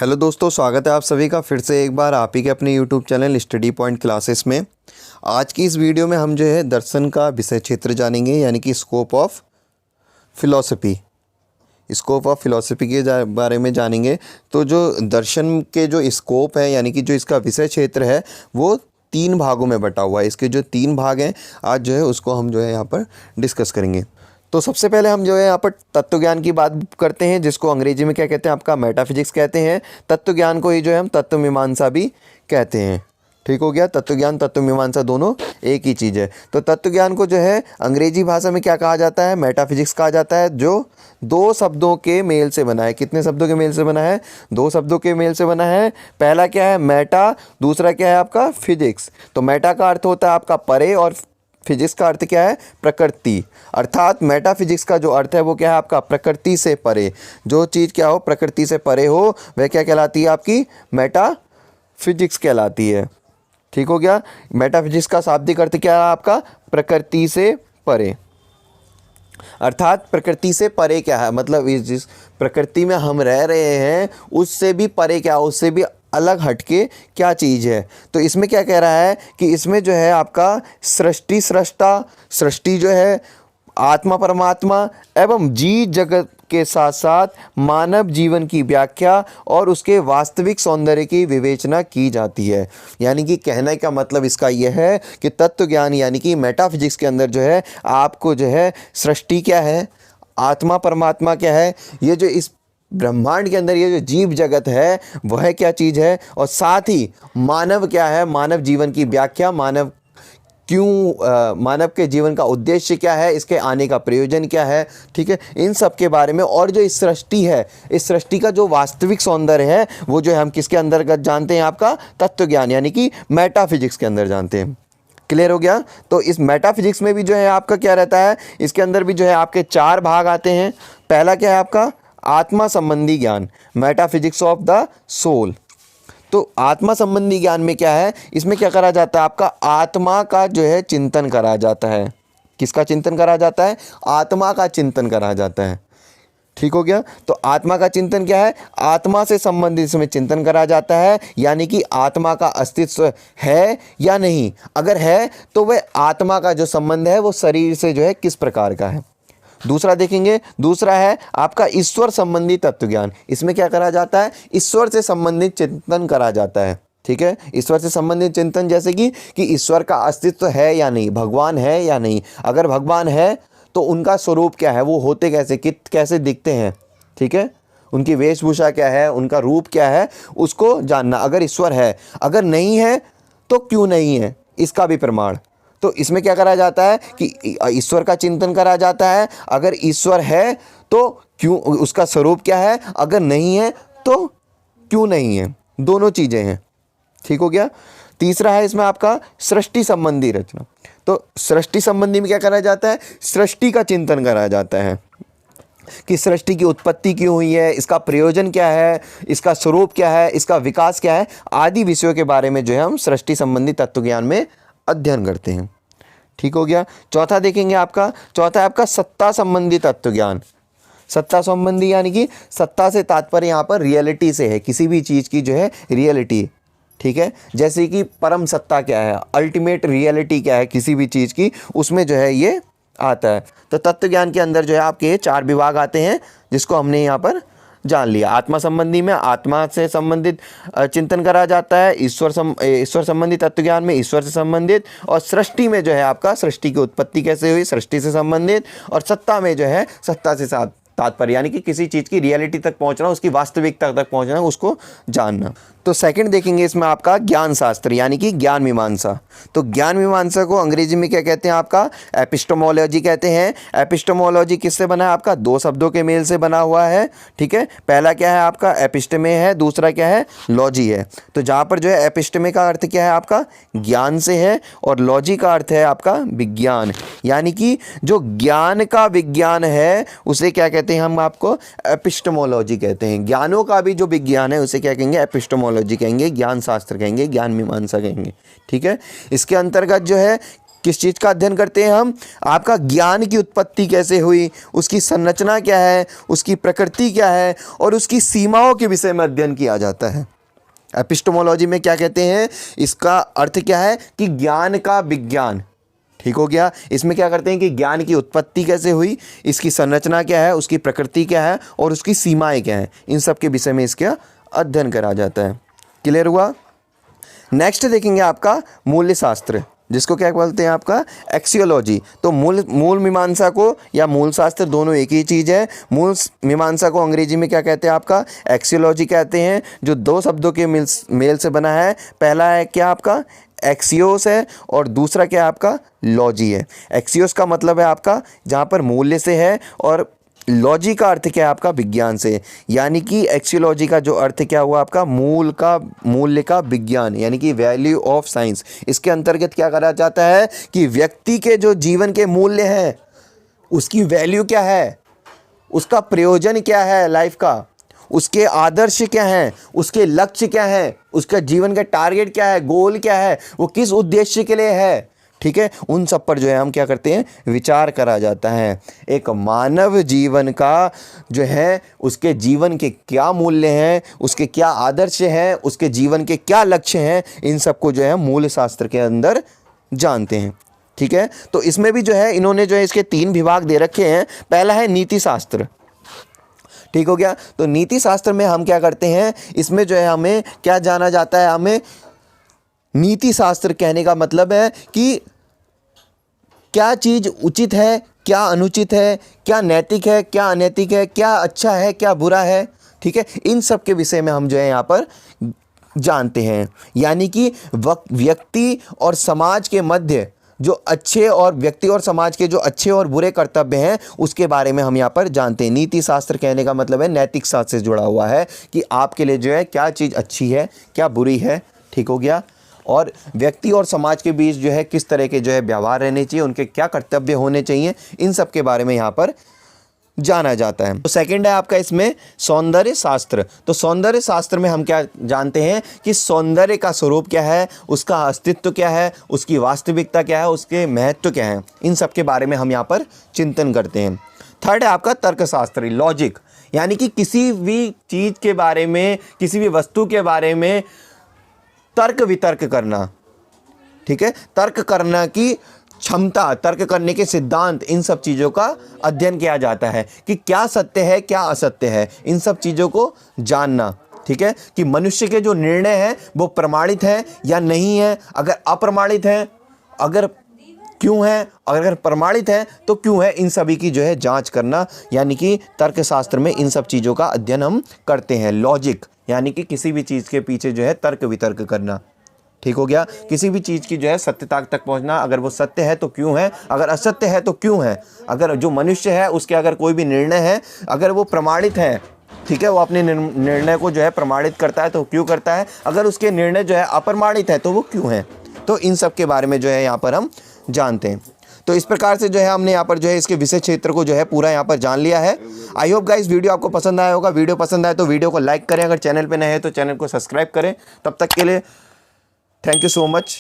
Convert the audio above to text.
Hello दोस्तों, स्वागत है आप सभी का फिर से एक बार आप ही के अपने YouTube channel study point classes में। आज की इस वीडियो में हम जो है दर्शन का विषय क्षेत्र जानेंगे, यानी कि scope of philosophy. Scope of philosophy के बारे में जानेंगे। तो जो दर्शन के जो स्कोप है, यानी कि जो इसका विषय क्षेत्र है, वो 3 भागों में बटा हुआ है। इसके जो 3 भाग हैं, आज जो है उसको हम जो है यहाँ पर डिस्कस करेंगे। तो सबसे पहले हम जो है यहाँ पर तत्व ज्ञान की बात करते हैं, जिसको अंग्रेजी में क्या कहते हैं, आपका मेटाफिजिक्स कहते हैं। तत्व ज्ञान को ही जो है हम तत्व मीमांसा भी कहते हैं। ठीक हो गया, तत्व ज्ञान तत्व मीमांसा दोनों एक ही चीज़ है। तो तत्व ज्ञान को जो है अंग्रेजी भाषा में क्या कहा जाता है, मेटाफिजिक्स कहा जाता है, जो 2 शब्दों के मेल से बना है। कितने शब्दों के मेल से बना है? 2 शब्दों के मेल से बना है। पहला क्या है, मेटा, दूसरा क्या है आपका फिजिक्स। तो मेटा का अर्थ होता है आपका परे, और फिजिक्स का अर्थ क्या है, प्रकृति। अर्थात मेटाफिजिक्स का जो अर्थ है वो क्या है आपका, प्रकृति से परे। जो चीज़ क्या हो, प्रकृति से परे हो, वह क्या कहलाती है, आपकी मेटाफिजिक्स कहलाती है। ठीक हो गया। मेटाफिजिक्स का शाब्दिक अर्थ क्या है आपका, प्रकृति से परे। अर्थात प्रकृति से परे क्या है, मतलब इस जिस प्रकृति में हम रह रहे हैं उससे भी परे क्या, उससे भी अलग हटके क्या चीज़ है। तो इसमें क्या कह रहा है कि इसमें जो है आपका सृष्टि, सृष्टा, सृष्टि जो है आत्मा, परमात्मा एवं जीव जगत के साथ साथ मानव जीवन की व्याख्या और उसके वास्तविक सौंदर्य की विवेचना की जाती है। यानी कि कहने का मतलब इसका यह है कि तत्व ज्ञान यानी कि मेटाफिजिक्स के अंदर जो है आपको जो है सृष्टि क्या है, आत्मा परमात्मा क्या है, ये जो इस ब्रह्मांड के अंदर ये जो जीव जगत है वह क्या चीज़ है, और साथ ही मानव क्या है, मानव जीवन की व्याख्या, मानव के जीवन का उद्देश्य क्या है, इसके आने का प्रयोजन क्या है। ठीक है, इन सब के बारे में। और जो इस सृष्टि है, इस सृष्टि का जो वास्तविक सौंदर्य है वो जो है हम किसके अंतर्गत जानते हैं, आपका तत्व ज्ञान यानी कि मेटाफिजिक्स के अंदर जानते हैं। क्लियर हो गया। तो इस मेटाफिजिक्स में भी जो है आपका क्या रहता है, इसके अंदर भी जो है आपके 4 भाग आते हैं। पहला क्या है आपका, आत्मा संबंधी ज्ञान, मेटाफिजिक्स ऑफ द सोल। तो आत्मा संबंधी ज्ञान में क्या है, इसमें क्या करा जाता है, आपका आत्मा का जो है चिंतन करा जाता है। किसका चिंतन करा जाता है, आत्मा का चिंतन करा जाता है। ठीक हो गया। तो आत्मा का चिंतन क्या है, आत्मा से संबंधित इसमें चिंतन करा जाता है, यानी कि आत्मा का अस्तित्व है या नहीं। अगर है तो वह आत्मा का जो संबंध है वो शरीर से जो है किस प्रकार का है। दूसरा देखेंगे, दूसरा है आपका ईश्वर संबंधी तत्व ज्ञान। इसमें क्या करा जाता है, ईश्वर से संबंधित चिंतन करा जाता है। ठीक है, ईश्वर से संबंधित चिंतन, जैसे कि ईश्वर का अस्तित्व है या नहीं, भगवान है या नहीं। अगर भगवान है तो उनका स्वरूप क्या है, वो होते कैसे, कैसे दिखते हैं। ठीक है, उनकी वेशभूषा क्या है, उनका रूप क्या है, उसको जानना। अगर ईश्वर है, अगर नहीं है तो क्यों नहीं है, इसका भी प्रमाण। तो इसमें क्या करा जाता है कि ईश्वर का चिंतन करा जाता है। अगर ईश्वर है तो क्यों, उसका स्वरूप क्या है, अगर नहीं है तो क्यों नहीं है, दोनों चीज़ें हैं। ठीक हो गया। तीसरा है इसमें आपका सृष्टि संबंधी रचना। तो सृष्टि संबंधी में क्या करा जाता है, सृष्टि का चिंतन करा जाता है कि सृष्टि की उत्पत्ति क्यों हुई है, इसका प्रयोजन क्या है, इसका स्वरूप क्या है, इसका विकास क्या है, आदि विषयों के बारे में जो है हम सृष्टि संबंधी तत्व ज्ञान में अध्ययन करते हैं। ठीक हो गया। चौथा देखेंगे आपका, चौथा है आपका सत्ता संबंधी तत्व ज्ञान। सत्ता संबंधी यानी कि सत्ता से तात्पर्य यहाँ पर रियलिटी से है, किसी भी चीज़ की जो है रियलिटी। ठीक है, जैसे कि परम सत्ता क्या है, अल्टीमेट रियलिटी क्या है किसी भी चीज़ की, उसमें जो है ये आता है। तो तत्व ज्ञान के अंदर जो है आपके 4 विभाग आते हैं, जिसको हमने यहाँ पर जान लिया। आत्मा संबंधी में आत्मा से संबंधित चिंतन करा जाता है, ईश्वर संबंधी तत्व ज्ञान में ईश्वर से संबंधित, और सृष्टि में जो है आपका सृष्टि की उत्पत्ति कैसे हुई, सृष्टि से संबंधित, और सत्ता में जो है सत्ता से तात्पर्य यानी कि किसी चीज़ की रियलिटी तक पहुंचना, उसकी वास्तविकता तक पहुंचना, उसको जानना। तो सेकंड देखेंगे इसमें आपका ज्ञान शास्त्र यानी कि ज्ञान मीमांसा। तो ज्ञान मीमांसा को अंग्रेजी में क्या कहते हैं, आपका एपिस्टेमोलॉजी कहते हैं। एपिस्टेमोलॉजी किससे बना है, आपका 2 शब्दों के मेल से बना हुआ है। ठीक है, पहला क्या है आपका एपिस्टेमे है, दूसरा क्या है लॉजी है। तो जहाँ पर जो है एपिस्टेमे का अर्थ क्या है आपका ज्ञान से है, और लॉजी का अर्थ है आपका विज्ञान, यानी कि जो ज्ञान का विज्ञान है उसे क्या कहते हैं, हम आपको एपिस्टेमोलॉजी कहते हैं। ज्ञानों का भी जो विज्ञान है उसे क्या कहेंगे, एपिस्टेमोलॉजी कहेंगे, ज्ञान शास्त्र कहेंगे, ज्ञान मीमांसा कहेंगे। ठीक है, इसके अंतर्गत जो है किस चीज़ का अध्ययन करते हैं हम? आपका ज्ञान की उत्पत्ति कैसे हुई, उसकी संरचना क्या है, उसकी प्रकृति क्या है और उसकी सीमाओं के विषय में अध्ययन किया जाता है। एपिस्टेमोलॉजी में क्या कहते हैं? इसका अर्थ क्या है कि ज्ञान का विज्ञान। ठीक हो गया। इसमें क्या करते हैं कि ज्ञान की उत्पत्ति कैसे हुई, इसकी संरचना क्या है, उसकी प्रकृति क्या है और उसकी सीमाएं क्या हैं, इन सब के विषय में इसका अध्ययन करा जाता है। क्लियर हुआ? नेक्स्ट देखेंगे आपका मूल्य शास्त्र, जिसको क्या बोलते हैं आपका एक्सियोलॉजी। तो मूल मीमांसा को या मूल शास्त्र दोनों एक ही चीज़ है। मूल मीमांसा को अंग्रेजी में क्या कहते हैं आपका एक्सियोलॉजी कहते हैं, जो दो शब्दों के मेल से बना है। पहला है क्या आपका एक्सियोस है और दूसरा क्या आपका लॉजी है। एक्सियोस का मतलब है आपका जहाँ पर मूल्य से है और लॉजी का अर्थ क्या है आपका विज्ञान से। यानी कि एक्सियोलॉजी का जो अर्थ क्या हुआ आपका मूल्य का विज्ञान, यानी कि वैल्यू ऑफ साइंस। इसके अंतर्गत क्या करा जाता है कि व्यक्ति के जो जीवन के मूल्य हैं उसकी वैल्यू क्या है, उसका प्रयोजन क्या है लाइफ का, उसके आदर्श क्या हैं, उसके लक्ष्य क्या हैं, उसका जीवन का टारगेट क्या है, गोल क्या है, वो किस उद्देश्य के लिए है। ठीक है, उन सब पर जो है हम क्या करते हैं विचार करा जाता है। एक मानव जीवन का जो है उसके जीवन के क्या मूल्य हैं, उसके क्या आदर्श हैं, उसके जीवन के क्या लक्ष्य हैं, इन सबको जो है मूल्य शास्त्र के अंदर जानते हैं। ठीक है, तो इसमें भी जो है इन्होंने जो है इसके 3 विभाग दे रखे हैं। पहला है नीति शास्त्र। ठीक हो गया। तो नीति शास्त्र में हम क्या करते हैं, इसमें जो है हमें क्या जाना जाता है, हमें नीति शास्त्र कहने का मतलब है कि क्या चीज़ उचित है, क्या अनुचित है, क्या नैतिक है, क्या अनैतिक है, क्या अच्छा है, क्या बुरा है। ठीक है, इन सब के विषय में हम जो है यहाँ पर जानते हैं। यानी कि व्यक्ति और समाज के मध्य जो अच्छे और व्यक्ति और समाज के जो अच्छे और बुरे कर्तव्य हैं उसके बारे में हम यहाँ पर जानते हैं। नीति शास्त्र कहने का मतलब है नैतिक शास्त्र से जुड़ा हुआ है कि आपके लिए जो है क्या चीज़ अच्छी है, क्या बुरी है। ठीक हो गया। और व्यक्ति और समाज के बीच जो है किस तरह के जो है व्यवहार रहने चाहिए, उनके क्या कर्तव्य होने चाहिए, इन सब के बारे में यहाँ पर जाना जाता है। तो सेकंड है आपका इसमें सौंदर्य शास्त्र। तो सौंदर्य शास्त्र में हम क्या जानते हैं कि सौंदर्य का स्वरूप क्या है, उसका अस्तित्व क्या है, उसकी वास्तविकता क्या है, उसके महत्व क्या है, इन सब के बारे में हम यहाँ पर चिंतन करते हैं। थर्ड है आपका तर्कशास्त्री, लॉजिक। यानी कि किसी भी चीज़ के बारे में, किसी भी वस्तु के बारे में तर्क वितर्क करना। ठीक है, तर्क करना की क्षमता, तर्क करने के सिद्धांत, इन सब चीज़ों का अध्ययन किया जाता है कि क्या सत्य है, क्या असत्य है, इन सब चीज़ों को जानना। ठीक है, कि मनुष्य के जो निर्णय हैं वो प्रमाणित है या नहीं है, अगर अप्रमाणित है, अगर क्यों है, अगर प्रमाणित है तो क्यों है, इन सभी की जो है जांच करना। यानी कि तर्कशास्त्र में इन सब चीज़ों का अध्ययन हम करते हैं। लॉजिक यानी कि किसी भी चीज़ के पीछे जो है तर्क वितर्क करना। ठीक हो गया। किसी भी चीज़ की जो है सत्यता तक पहुंचना, अगर वो सत्य है तो क्यों है, अगर असत्य है तो क्यों है, अगर जो मनुष्य है उसके अगर कोई भी निर्णय है अगर वो प्रमाणित है, ठीक है, वो अपने निर्णय को जो है प्रमाणित करता है तो क्यों करता है, अगर उसके निर्णय जो है अप्रमाणित है तो वो क्यों है। तो इन सब के बारे में जो है यहाँ पर हम जानते हैं। तो इस प्रकार से जो है हमने यहाँ पर जो है इसके विषय क्षेत्र को जो है पूरा यहाँ पर जान लिया है। आई होप गाइस वीडियो आपको पसंद आया होगा। वीडियो पसंद आए तो वीडियो को लाइक करें, अगर चैनल पे नए हैं तो चैनल को सब्सक्राइब करें। तब तक के लिए थैंक यू सो मच।